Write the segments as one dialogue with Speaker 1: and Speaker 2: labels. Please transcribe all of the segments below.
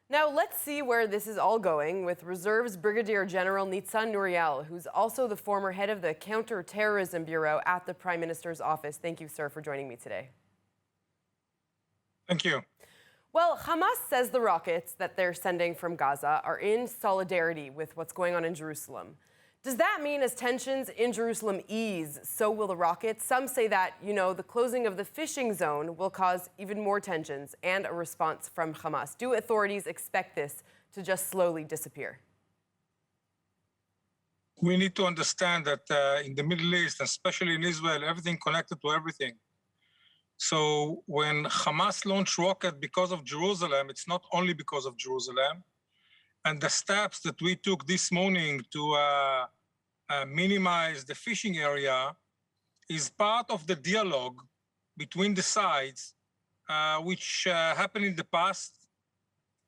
Speaker 1: Now, let's see where this is all going with Reserves Brigadier General Nitzan Nuriel, who's also the former head of the Counter-Terrorism Bureau at the Prime Minister's office. Thank you, sir, for joining me today.
Speaker 2: Thank you.
Speaker 1: Well, Hamas says the rockets that they're sending from Gaza are in solidarity with what's going on in Jerusalem. Does that mean as tensions in Jerusalem ease, so will the rockets? Some say that, the closing of the fishing zone will cause even more tensions and a response from Hamas. Do authorities expect this to just slowly disappear?
Speaker 2: We need to understand that in the Middle East, especially in Israel, everything connected to everything. So when Hamas launched rocket because of Jerusalem, it's not only because of Jerusalem. And the steps that we took this morning to minimize the fishing area is part of the dialogue between the sides, which happened in the past.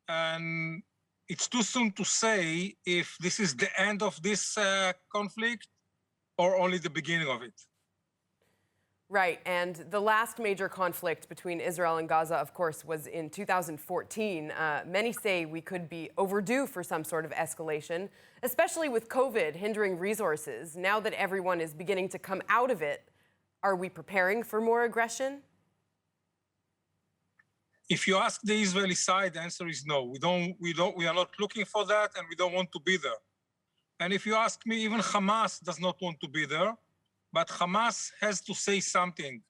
Speaker 2: And it's too soon to say if this is the end of this conflict or only the beginning of it.
Speaker 1: Right, and the last major conflict between Israel and Gaza, of course, was in 2014. Many say we could be overdue for some sort of escalation, especially with COVID hindering resources. Now that everyone is beginning to come out of it, are we preparing for more aggression?
Speaker 2: If you ask the Israeli side, the answer is no. We are not looking for that, and we don't want to be there. And if you ask me, even Hamas does not want to be there. But Hamas has to say something.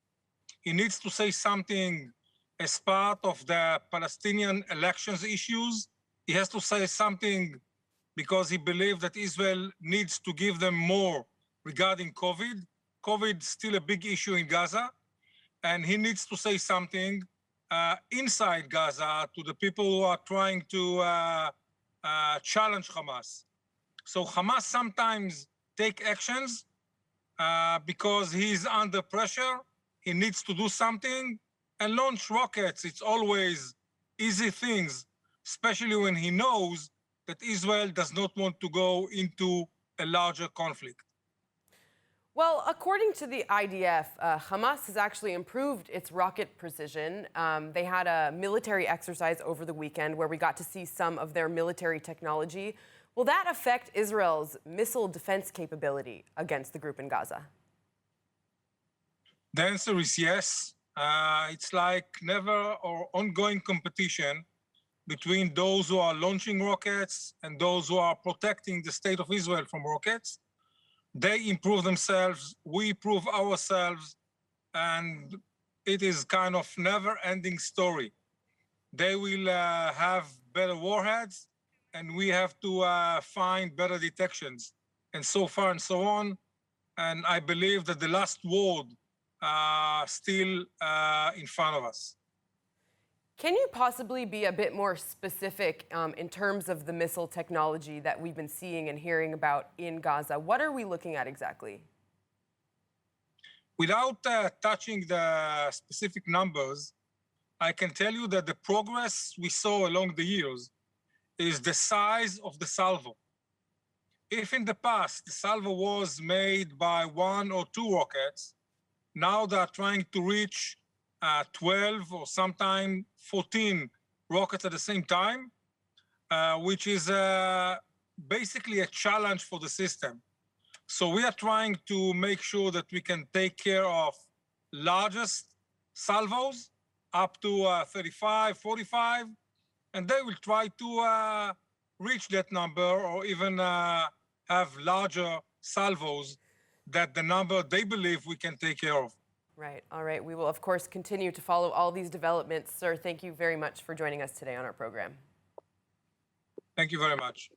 Speaker 2: He needs to say something as part of the Palestinian elections issues. He has to say something because he believes that Israel needs to give them more regarding COVID. COVID is still a big issue in Gaza. And he needs to say something inside Gaza to the people who are trying to challenge Hamas. So Hamas sometimes take actions because he's under pressure, he needs to do something, and launch rockets. It's always easy things, especially when he knows that Israel does not want to go into a larger conflict.
Speaker 1: Well, according to the IDF, Hamas has actually improved its rocket precision. They had a military exercise over the weekend where we got to see some of their military technology. Will that affect Israel's missile defense capability against the group in Gaza?
Speaker 2: The answer is yes. It's like never or ongoing competition between those who are launching rockets and those who are protecting the state of Israel from rockets. They improve themselves, we improve ourselves, and it is kind of never-ending story. They will have better warheads, and we have to find better detections, and so far and so on. And I believe that the last word still in front of us.
Speaker 1: Can you possibly be a bit more specific in terms of the missile technology that we've been seeing and hearing about in Gaza? What are we looking at exactly?
Speaker 2: Without touching the specific numbers, I can tell you that the progress we saw along the years is the size of the salvo. If in the past the salvo was made by 1 or 2 rockets, now they are trying to reach 12 or sometimes 14 rockets at the same time, which is basically a challenge for the system. So we are trying to make sure that we can take care of largest salvos up to 35, 45, and they will try to reach that number or even have larger salvos that the number they believe we can take care of.
Speaker 1: Right. All right. We will, of course, continue to follow all these developments. Sir, thank you very much for joining us today on our program.
Speaker 2: Thank you very much.